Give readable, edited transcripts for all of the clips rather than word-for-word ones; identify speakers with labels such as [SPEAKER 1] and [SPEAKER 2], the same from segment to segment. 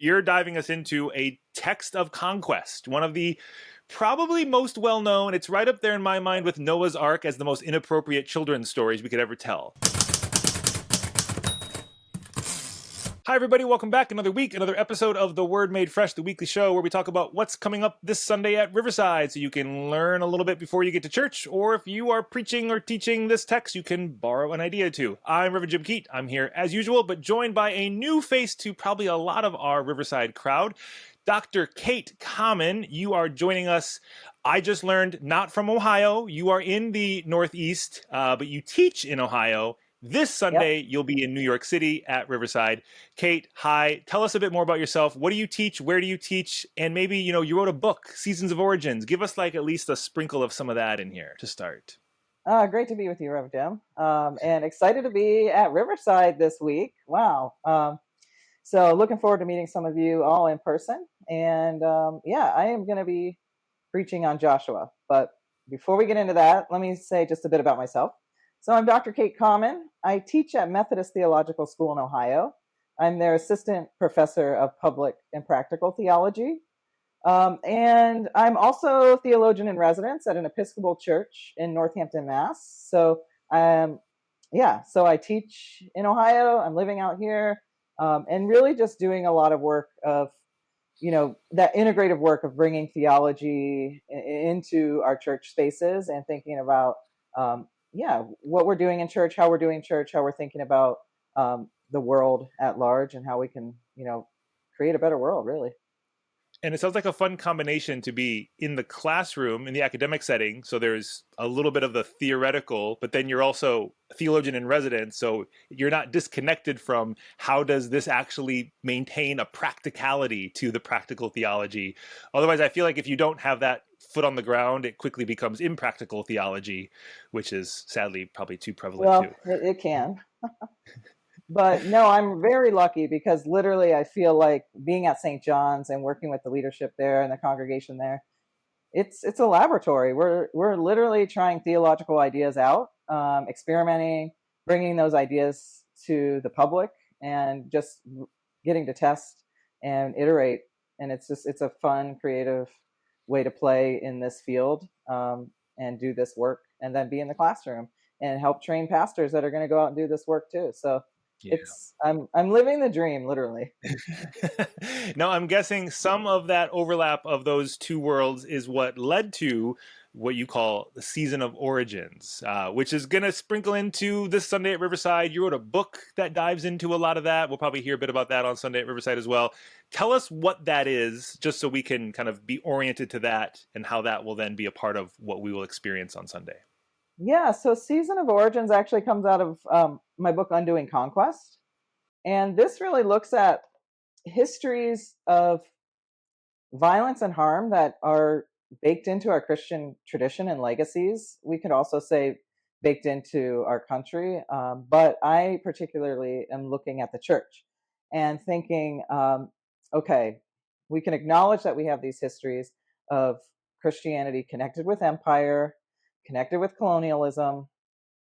[SPEAKER 1] You're diving us into a text of conquest, one of the probably most well-known. It's right up there in my mind with Noah's Ark as the most inappropriate children's stories we could ever tell. Hi, everybody. Welcome back. Another week, another episode of The Word Made Fresh, the weekly show where we talk about what's coming up this Sunday at Riverside so you can learn a little bit before you get to church, or if you are preaching or teaching this text, you can borrow an idea too. I'm Reverend Jim Keat. I'm here as usual, but joined by a new face to probably a lot of our Riverside crowd. Dr. Keat Common, you are joining us. I just learned not from Ohio. You are in the Northeast, but you teach in Ohio. This Sunday, You'll be in New York City at Riverside. Keat, hi. Tell us a bit more about yourself. What do you teach? Where do you teach? And maybe, you wrote a book, Seasons of Origins. Give us at least a sprinkle of some of that in here to start.
[SPEAKER 2] Great to be with you, Rev Jim. And excited to be at Riverside this week. Wow. So looking forward to meeting some of you all in person. And I am going to be preaching on Joshua. But before we get into that, let me say just a bit about myself. So I'm Dr. Keat Common. I teach at Methodist Theological School in Ohio. I'm their assistant professor of public and practical theology. And I'm also theologian in residence at an Episcopal church in Northampton, Mass. So I teach in Ohio. I'm living out here and really just doing a lot of work of, that integrative work of bringing theology into our church spaces and thinking about what we're doing in church, how we're doing church, how we're thinking about the world at large, and how we can, create a better world, really.
[SPEAKER 1] And it sounds like a fun combination to be in the classroom, in the academic setting. So there's a little bit of the theoretical, but then you're also a theologian in residence. So you're not disconnected from how does this actually maintain a practicality to the practical theology. Otherwise, I feel like if you don't have that foot on the ground, it quickly becomes impractical theology, which is sadly probably too prevalent too.
[SPEAKER 2] It can. But no, I'm very lucky because literally I feel like being at St. John's and working with the leadership there and the congregation there, it's a laboratory. We're literally trying theological ideas out, experimenting, bringing those ideas to the public, and just getting to test and iterate. And it's a fun, creative way to play in this field and do this work, and then be in the classroom and help train pastors that are going to go out and do this work too. So I'm living the dream, literally.
[SPEAKER 1] Now, I'm guessing some of that overlap of those two worlds is what led to what you call the Season of Origins, which is going to sprinkle into this Sunday at Riverside. You wrote a book that dives into a lot of that. We'll probably hear a bit about that on Sunday at Riverside as well. Tell us what that is, just so we can kind of be oriented to that and how that will then be a part of what we will experience on Sunday.
[SPEAKER 2] Yeah, so Season of Origins actually comes out of my book, Undoing Conquest. And this really looks at histories of violence and harm that are baked into our Christian tradition and legacies. We could also say baked into our country. But I particularly am looking at the church and thinking, okay, we can acknowledge that we have these histories of Christianity connected with empire, connected with colonialism,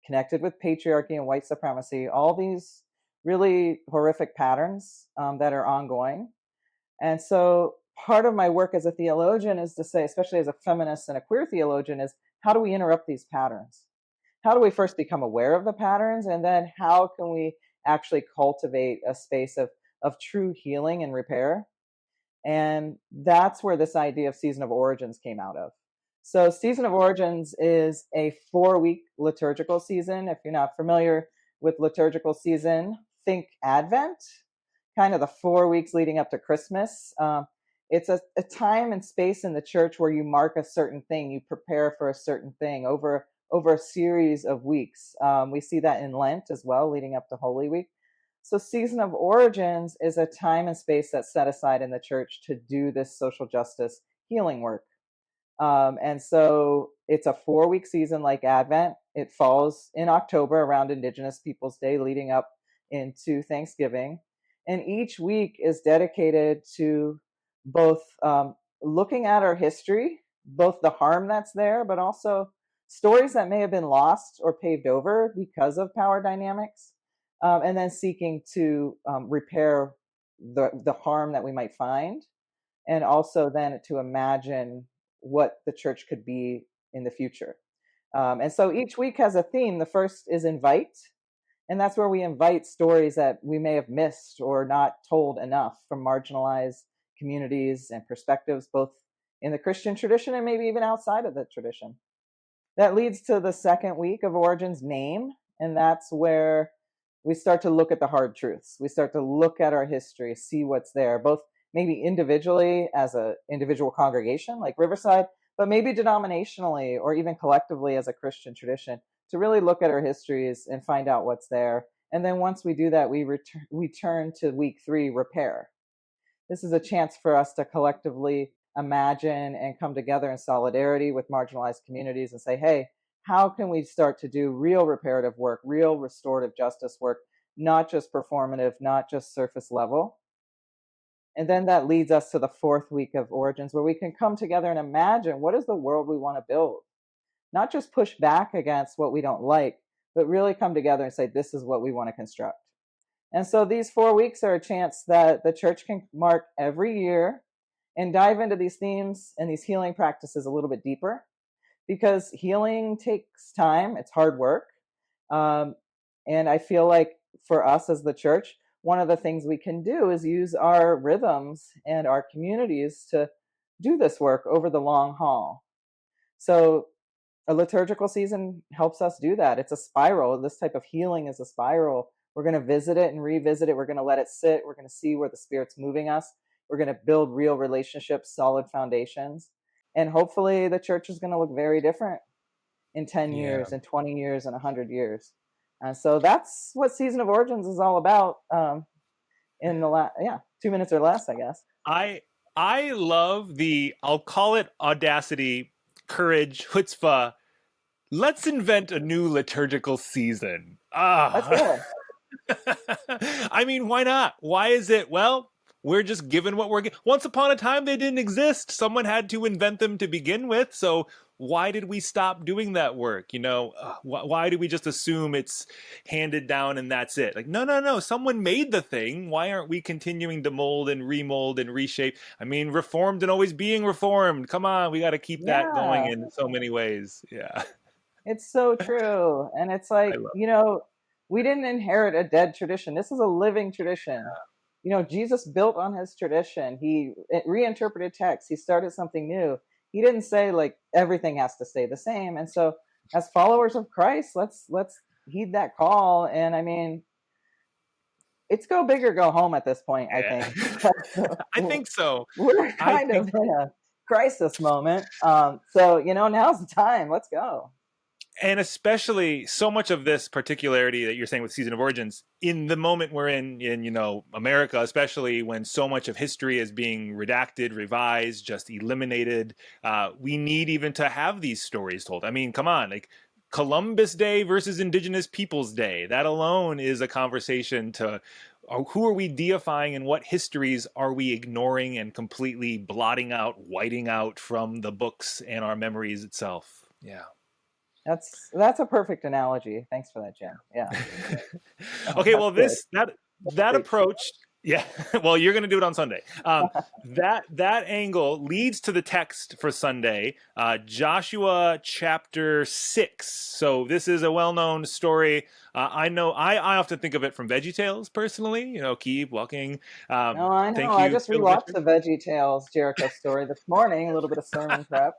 [SPEAKER 2] connected with patriarchy and white supremacy, all these really horrific patterns that are ongoing. And so part of my work as a theologian is to say, especially as a feminist and a queer theologian, is how do we interrupt these patterns? How do we first become aware of the patterns? And then how can we actually cultivate a space of true healing and repair? And that's where this idea of Season of Origins came out of. So Season of Origins is a 4-week liturgical season. If you're not familiar with liturgical season, think Advent, kind of the 4 weeks leading up to Christmas. It's a time and space in the church where you mark a certain thing, you prepare for a certain thing over a series of weeks. We see that in Lent as well, leading up to Holy Week. So Season of Origins is a time and space that's set aside in the church to do this social justice healing work. And so it's a 4-week season like Advent. It falls in October around Indigenous Peoples Day, leading up into Thanksgiving. And each week is dedicated to both looking at our history, both the harm that's there, but also stories that may have been lost or paved over because of power dynamics, and then seeking to repair the harm that we might find, and also then to imagine what the church could be in the future. And so each week has a theme. The first is invite, and that's where we invite stories that we may have missed or not told enough from marginalized communities and perspectives, both in the Christian tradition and maybe even outside of the tradition. That leads to the second week of Origin's name, and that's where we start to look at the hard truths. We start to look at our history, see what's there, both maybe individually as an individual congregation like Riverside, but maybe denominationally or even collectively as a Christian tradition, to really look at our histories and find out what's there. And then once we do that, we turn to week 3, repair. This is a chance for us to collectively imagine and come together in solidarity with marginalized communities and say, hey, how can we start to do real reparative work, real restorative justice work, not just performative, not just surface level? And then that leads us to the 4th week of Origins, where we can come together and imagine what is the world we want to build. Not just push back against what we don't like, but really come together and say, this is what we want to construct. And so these 4 weeks are a chance that the church can mark every year and dive into these themes and these healing practices a little bit deeper, because healing takes time. It's hard work. And I feel like for us as the church, one of the things we can do is use our rhythms and our communities to do this work over the long haul. So a liturgical season helps us do that. It's a spiral. This type of healing is a spiral. We're going to visit it and revisit it. We're going to let it sit. We're going to see where the Spirit's moving us. We're going to build real relationships, solid foundations. And hopefully the church is going to look very different in 10 years, in 20 years, and 100 years. So that's what Season of Origins is all about, in the 2 minutes or less, I guess.
[SPEAKER 1] I love the, I'll call it audacity, courage, chutzpah. Let's invent a new liturgical season.
[SPEAKER 2] That's cool.
[SPEAKER 1] I mean, why not? Why is it? Well, we're just given what we're given. Once upon a time, they didn't exist. Someone had to invent them to begin with. So why did we stop doing that work? You know, why do we just assume it's handed down and that's it? Like, no. Someone made the thing. Why aren't we continuing to mold and remold and reshape? I mean, reformed and always being reformed. Come on, we got to keep that going in so many ways. Yeah.
[SPEAKER 2] It's so true. And it's like, we didn't inherit a dead tradition. This is a living tradition. Jesus built on his tradition. He reinterpreted text. He started something new. He didn't say like everything has to stay the same. And so as followers of Christ, let's heed that call. And I mean, it's go big or go home at this point, I think.
[SPEAKER 1] I think so.
[SPEAKER 2] We're kind of in a crisis moment. So, now's the time. Let's go.
[SPEAKER 1] And especially so much of this particularity that you're saying with Season of Origins, in the moment we're in America, especially when so much of history is being redacted, revised, just eliminated, we need even to have these stories told. I mean, come on, like Columbus Day versus Indigenous Peoples Day. That alone is a conversation to who are we deifying and what histories are we ignoring and completely blotting out, whiting out from the books and our memories itself. Yeah.
[SPEAKER 2] That's a perfect analogy. Thanks for that, Jim. Yeah.
[SPEAKER 1] Okay, well, that approach, yeah. Well, you're going to do it on Sunday. That angle leads to the text for Sunday, Joshua chapter 6. So this is a well-known story. I know I often think of it from VeggieTales personally. Keep walking.
[SPEAKER 2] No, I know. I just rewatched the VeggieTales Jericho story this morning. A little bit of sermon prep.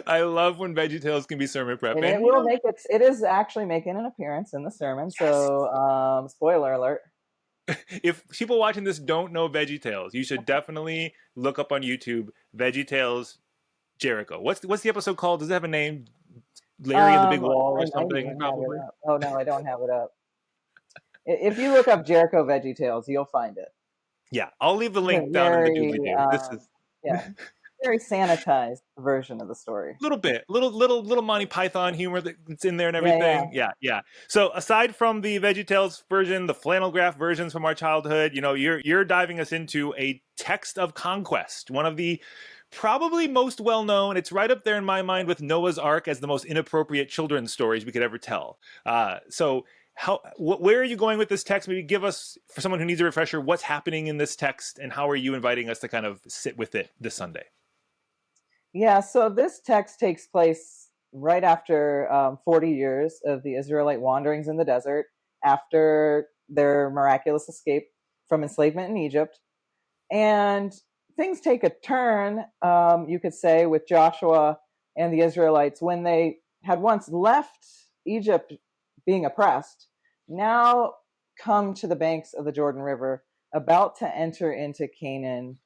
[SPEAKER 1] I love when VeggieTales can be sermon prep.
[SPEAKER 2] And it is actually making an appearance in the sermon. Yes. So, spoiler alert.
[SPEAKER 1] If people watching this don't know VeggieTales, you should definitely look up on YouTube VeggieTales Jericho. What's the episode called? Does it have a name? Larry and the Big Wall or something? Probably.
[SPEAKER 2] Oh no, I don't have it up. If you look up Jericho VeggieTales, you'll find it.
[SPEAKER 1] Yeah, I'll leave the link down in the doobly-doo. This is
[SPEAKER 2] very sanitized version of the story.
[SPEAKER 1] A little bit, little Monty Python humor that's in there and everything. Yeah. So aside from the VeggieTales version, the flannel graph versions from our childhood, you're diving us into a text of conquest, one of the probably most well-known. It's right up there in my mind with Noah's Ark as the most inappropriate children's stories we could ever tell. So where are you going with this text? Maybe give us, for someone who needs a refresher, what's happening in this text, and how are you inviting us to kind of sit with it this Sunday?
[SPEAKER 2] Yeah, so this text takes place right after 40 years of the Israelite wanderings in the desert, after their miraculous escape from enslavement in Egypt. And things take a turn, you could say, with Joshua and the Israelites when they had once left Egypt being oppressed, now come to the banks of the Jordan River, about to enter into Canaan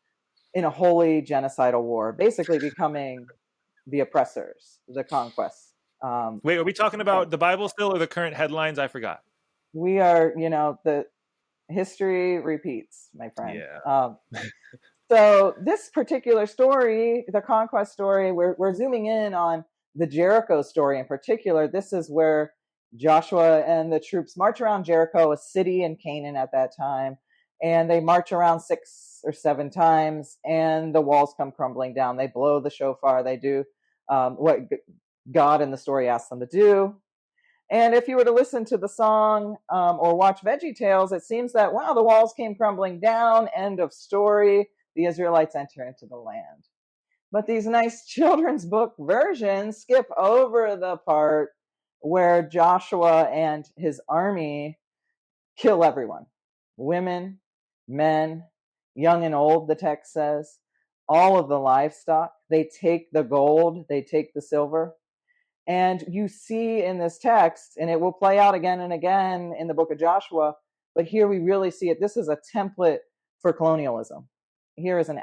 [SPEAKER 2] in a holy genocidal war, basically becoming the oppressors, the conquests.
[SPEAKER 1] Wait, are we talking about the Bible still, or the current headlines? I forgot.
[SPEAKER 2] We are, the history repeats, my friend.
[SPEAKER 1] Yeah.
[SPEAKER 2] So this particular story, the conquest story, we're zooming in on the Jericho story in particular. This is where Joshua and the troops march around Jericho, a city in Canaan at that time, and they march around 6 or 7 times, and the walls come crumbling down. They blow the shofar. They do what God in the story asks them to do. And if you were to listen to the song or watch Veggie Tales, it seems that, wow, the walls came crumbling down, end of story. The Israelites enter into the land. But these nice children's book versions skip over the part where Joshua and his army kill everyone. Women, men, young and old, the text says. All of the livestock. They take the gold, they take the silver. And you see in this text, and it will play out again and again in the book of Joshua, but here we really see it. This is a template for colonialism. Here is an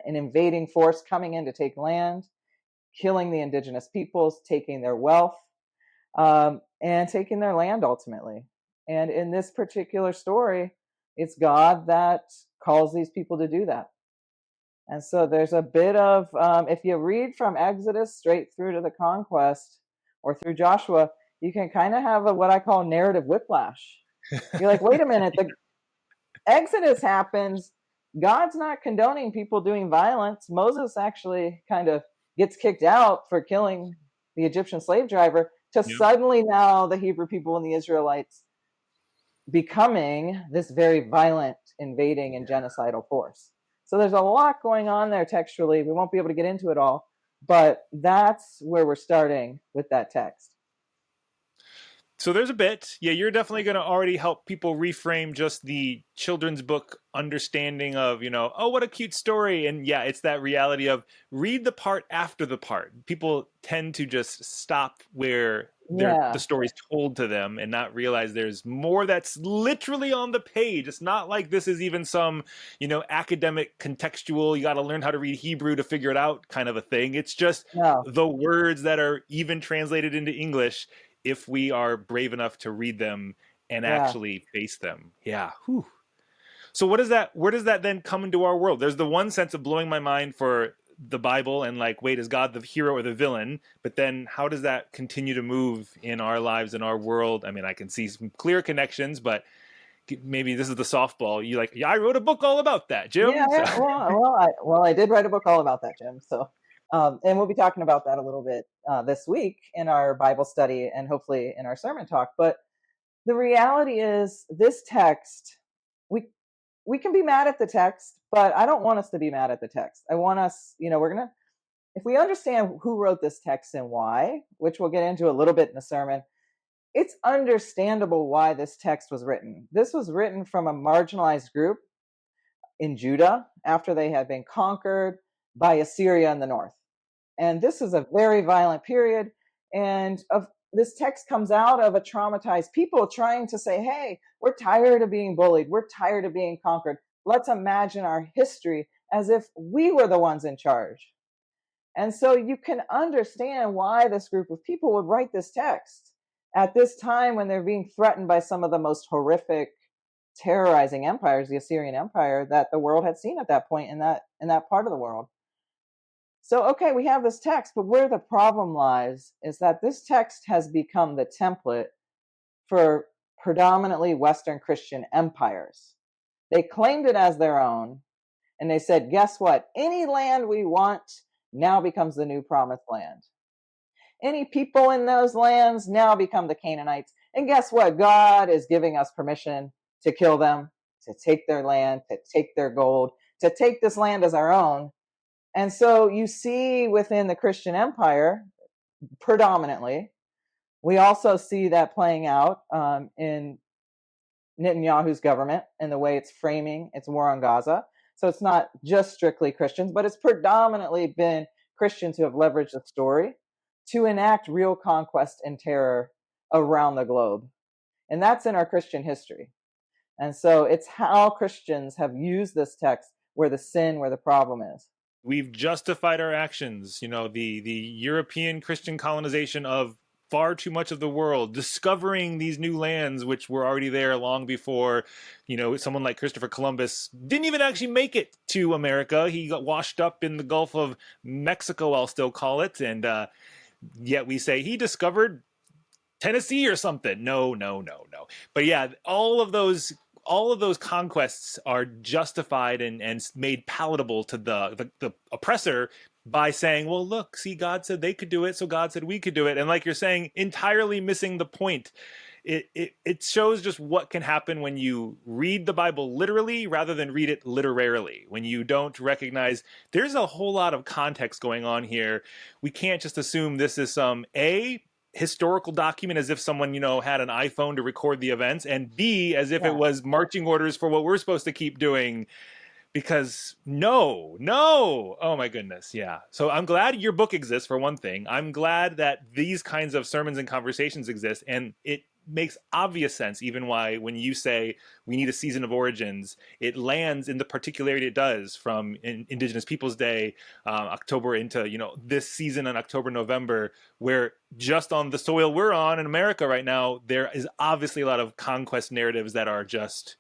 [SPEAKER 2] invading force coming in to take land, killing the indigenous peoples, taking their wealth, and taking their land ultimately. And in this particular story, it's God that calls these people to do that. And so there's a bit of, if you read from Exodus straight through to the conquest or through Joshua, you can kind of have what I call narrative whiplash. You're like, wait a minute, the Exodus happens. God's not condoning people doing violence. Moses actually kind of gets kicked out for killing the Egyptian slave driver, to suddenly now the Hebrew people and the Israelites becoming this very violent, invading, and genocidal force. So there's a lot going on there textually. We won't be able to get into it all, but that's where we're starting with that text.
[SPEAKER 1] So there's a bit. Yeah, you're definitely going to already help people reframe just the children's book understanding of, oh, what a cute story. And yeah, it's that reality of read the part after the part. People tend to just stop where the story's told to them and not realize there's more that's literally on the page. It's not like this is even some, academic contextual, you got to learn how to read Hebrew to figure it out kind of a thing. It's just the words that are even translated into English, if we are brave enough to read them and actually face them. Yeah. Whew. So where does that then come into our world? There's the one sense of blowing my mind for the Bible and like, wait, is God the hero or the villain? But then how does that continue to move in our lives, in our world? I mean, I can see some clear connections, but maybe this is the softball. You like, yeah, I wrote a book all about that, Jim.
[SPEAKER 2] Yeah. Well, I did write a book all about that, Jim. So, and we'll be talking about that a little bit this week in our Bible study and hopefully in our sermon talk. But the reality is, this text, we can be mad at the text, but I don't want us to be mad at the text. I want us, if we understand who wrote this text and why, which we'll get into a little bit in the sermon, it's understandable why this text was written. This was written from a marginalized group in Judah after they had been conquered by Assyria in the north. And this is a very violent period. And this text comes out of a traumatized people trying to say, hey, we're tired of being bullied. We're tired of being conquered. Let's imagine our history as if we were the ones in charge. And so you can understand why this group of people would write this text at this time when they're being threatened by some of the most horrific, terrorizing empires, the Assyrian Empire, that the world had seen at that point in that part of the world. So, okay, we have this text, but where the problem lies is that this text has become the template for predominantly Western Christian empires. They claimed it as their own, and they said, guess what? Any land we want now becomes the new promised land. Any people in those lands now become the Canaanites. And guess what? God is giving us permission to kill them, to take their land, to take their gold, to take this land as our own. And so you see within the Christian empire, predominantly, we also see that playing out in Netanyahu's government and the way it's framing its war on Gaza. So it's not just strictly Christians, but it's predominantly been Christians who have leveraged the story to enact real conquest and terror around the globe. And that's in our Christian history. And so it's how Christians have used this text where the sin, where the problem is.
[SPEAKER 1] We've justified our actions, the European Christian colonization of far too much of the world, discovering these new lands which were already there long before, someone like Christopher Columbus didn't even actually make it to America. He got washed up in the Gulf of Mexico, I'll still call it, and yet we say he discovered Tennessee or something. No. But yeah, all of those conquests are justified and made palatable to the oppressor by saying, well, look, see, God said they could do it, so God said we could do it. And like you're saying, entirely missing the point. It shows just what can happen when you read the Bible literally rather than read it literarily. When you don't recognize there's a whole lot of context going on here. We can't just assume this is some historical document as if someone had an iPhone to record the events, and B, as if it was marching orders for what we're supposed to keep doing, because no, oh my goodness. Yeah, so I'm glad your book exists, for one thing. I'm glad that these kinds of sermons and conversations exist, and it makes obvious sense even why when you say we need a season of origins, it lands in the particularity it does from Indigenous Peoples Day, October, into this season in October, November, where just on the soil we're on in America right now, there is obviously a lot of conquest narratives that are just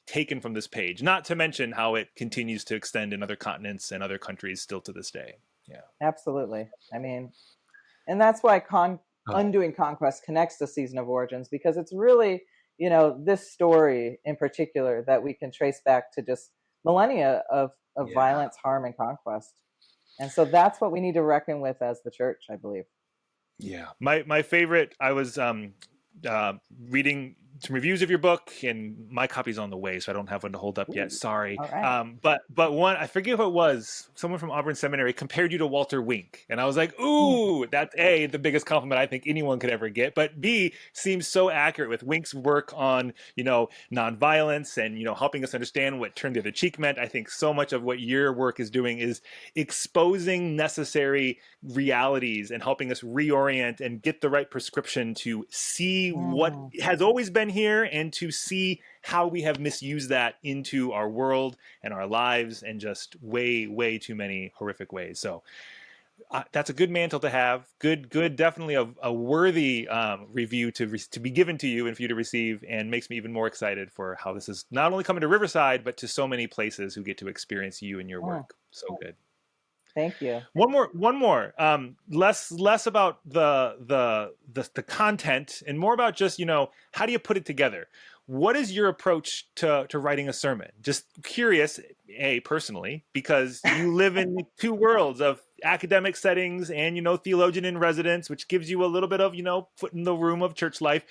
[SPEAKER 1] taken from this page, not to mention how it continues to extend in other continents and other countries still to this day. Yeah,
[SPEAKER 2] absolutely. I mean, and that's why Undoing Conquest connects to Season of Origins, because it's really, this story in particular that we can trace back to just millennia of violence, harm, and conquest. And so that's what we need to reckon with as the church, I believe.
[SPEAKER 1] Yeah. My favorite, I was reading some reviews of your book, and my copy's on the way, so I don't have one to hold up yet. Sorry.
[SPEAKER 2] Right.
[SPEAKER 1] But one, I forget who it was, someone from Auburn Seminary compared you to Walter Wink. And I was like, ooh, that's A, the biggest compliment I think anyone could ever get. But B, seems so accurate with Wink's work on, nonviolence and, helping us understand what turn the other cheek meant. I think so much of what your work is doing is exposing necessary realities and helping us reorient and get the right prescription to see what has always been here and to see how we have misused that into our world and our lives in just way too many horrific ways. So that's a good mantle to have. Good, definitely a worthy review to be given to you and for you to receive, and makes me even more excited for how this is not only coming to Riverside, but to so many places who get to experience you and your work. So good.
[SPEAKER 2] Thank you.
[SPEAKER 1] One more. Less about the content and more about just, how do you put it together? What is your approach to writing a sermon? Just curious, personally, because you live in two worlds of academic settings and, theologian in residence, which gives you a little bit of, foot in the room of church life.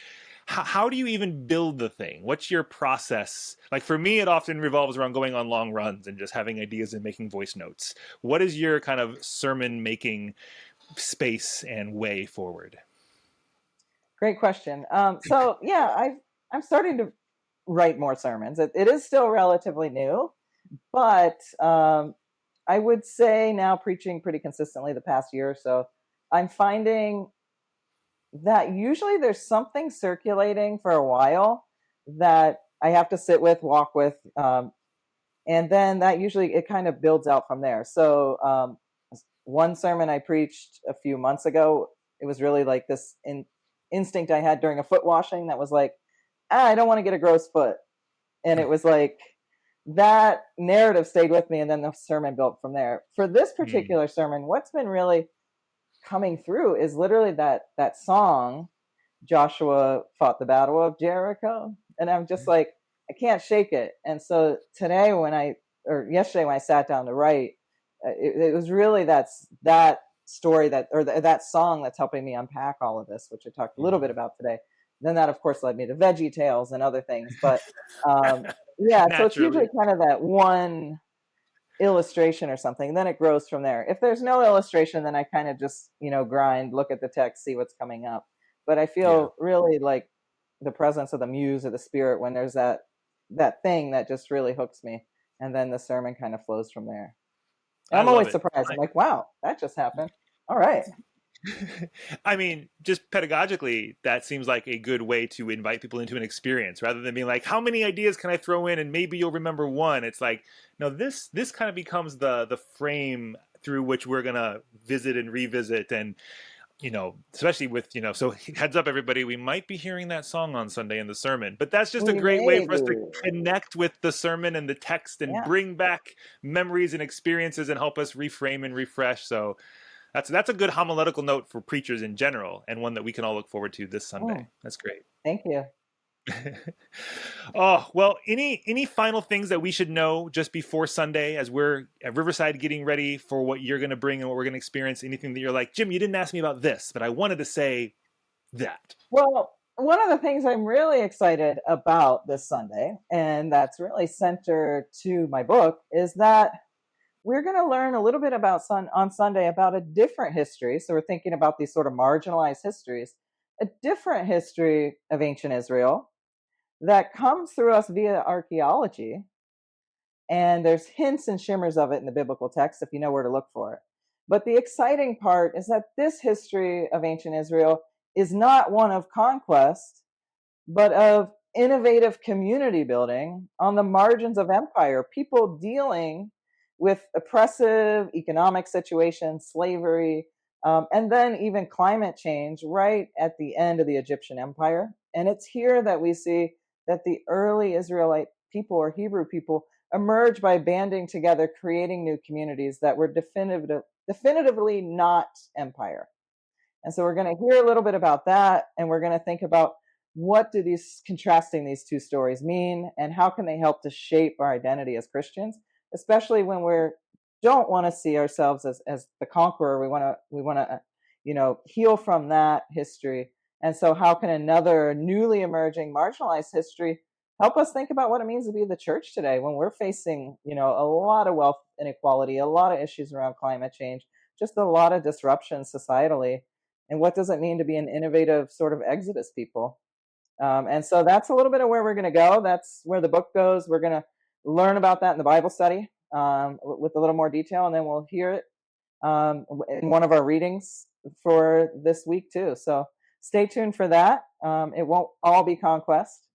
[SPEAKER 1] How do you even build the thing? What's your process? Like for me, it often revolves around going on long runs and just having ideas and making voice notes. What is your kind of sermon making space and way forward?
[SPEAKER 2] Great question. So yeah, I'm starting to write more sermons. It is still relatively new, but I would say now preaching pretty consistently the past year or so, I'm finding that usually there's something circulating for a while that I have to sit with, walk with, and then that usually it kind of builds out from there. So one sermon I preached a few months ago, it was really like this instinct I had during a foot washing that was like, I don't want to get a gross foot. And it was like that narrative stayed with me, and then the sermon built from there. For this particular sermon, what's been really coming through is literally that song, Joshua fought the battle of Jericho. And I'm just like, I can't shake it. And so yesterday when I sat down to write, it was really that story that song that's helping me unpack all of this, which I talked a little bit about today. then that of course led me to Veggie Tales and other things. But yeah, so it's usually
[SPEAKER 1] Naturally.
[SPEAKER 2] kind of that one illustration or something, then it grows from there. If there's no illustration, then I kind of just, grind, look at the text, see what's coming up. But I
[SPEAKER 1] Yeah,
[SPEAKER 2] feel really like the presence of the muse or the spirit when there's that thing that just really hooks me, and then the sermon kind of flows from there. And
[SPEAKER 1] I
[SPEAKER 2] I'm
[SPEAKER 1] love
[SPEAKER 2] always
[SPEAKER 1] it.
[SPEAKER 2] surprised. I'm like, wow, that just happened. All right.
[SPEAKER 1] I mean, just pedagogically, that seems like a good way to invite people into an experience rather than being like, how many ideas can I throw in and maybe you'll remember one? It's like, no, this kind of becomes the frame through which we're gonna visit and revisit. And especially with, so heads up everybody, we might be hearing that song on Sunday in the sermon, but that's just a
[SPEAKER 2] We
[SPEAKER 1] great way
[SPEAKER 2] may
[SPEAKER 1] for us to
[SPEAKER 2] be.
[SPEAKER 1] connect with the sermon and the text and
[SPEAKER 2] Yeah.
[SPEAKER 1] bring back memories and experiences and help us reframe and refresh. So that's a good homiletical note for preachers in general, and one that we can all look forward to this
[SPEAKER 2] Mm,
[SPEAKER 1] Sunday. That's great.
[SPEAKER 2] thank you.
[SPEAKER 1] Oh, well, any final things that we should know just before Sunday as we're at Riverside getting ready for what you're going to bring and what we're going to experience? Anything that you're like, Jim, you didn't ask me about this, but I wanted to say that.
[SPEAKER 2] Well, one of the things I'm really excited about this Sunday, and that's really center to my book, is that we're going to learn a little bit about on Sunday about a different history. So we're thinking about these sort of marginalized histories, a different history of ancient Israel that comes through us via archaeology. And there's hints and shimmers of it in the biblical text if you know where to look for it. But the exciting part is that this history of ancient Israel is not one of conquest, but of innovative community building on the margins of empire, people dealing with oppressive economic situations, slavery, and then even climate change right at the end of the Egyptian empire. And it's here that we see that the early Israelite people or Hebrew people emerge by banding together, creating new communities that were definitively not empire. And so we're going to hear a little bit about that, and we're going to think about what do these contrasting these two stories mean, and how can they help to shape our identity as Christians, especially when we don't want to see ourselves as the conqueror. We want to heal from that history. And so how can another newly emerging marginalized history help us think about what it means to be the church today when we're facing a lot of wealth inequality, a lot of issues around climate change, just a lot of disruption societally, and what does it mean to be an innovative sort of exodus people? And so that's a little bit of where we're going to go. That's where the book goes. We're going to learn about that in the Bible study with a little more detail, and then we'll hear it in one of our readings for this week too. So stay tuned for that. It won't all be conquest,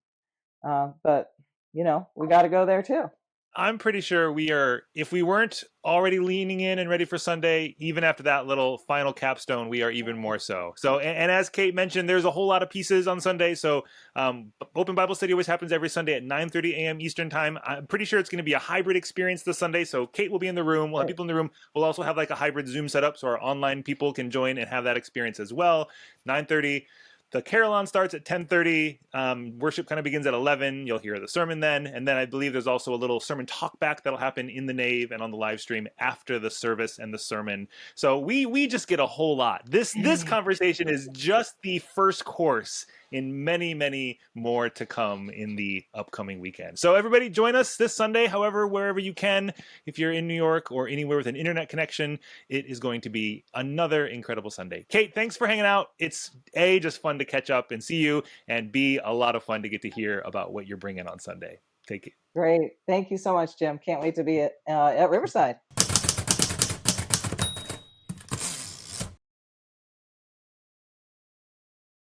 [SPEAKER 2] but we got to go there too.
[SPEAKER 1] I'm pretty sure we are, if we weren't already leaning in and ready for Sunday, even after that little final capstone, we are even more so. So, and as Kate mentioned, there's a whole lot of pieces on Sunday. So, Open Bible Study always happens every Sunday at 9:30 a.m. Eastern Time. I'm pretty sure it's going to be a hybrid experience this Sunday. So, Kate will be in the room. We'll have people in the room. We'll also have like a hybrid Zoom setup so our online people can join and have that experience as well. 9:30. The carillon starts at 10:30. Worship kind of begins at 11. You'll hear the sermon then. And then I believe there's also a little sermon talk back that'll happen in the nave and on the live stream after the service and the sermon. So we just get a whole lot. This conversation is just the first course in many, many more to come in the upcoming weekend. So everybody join us this Sunday, however, wherever you can. If you're in New York or anywhere with an internet connection, it is going to be another incredible Sunday. Kate, thanks for hanging out. It's just fun to catch up and see you, and B, a lot of fun to get to hear about what you're bringing on Sunday. Take it.
[SPEAKER 2] Great. Thank you so much, Jim. Can't wait to be at Riverside.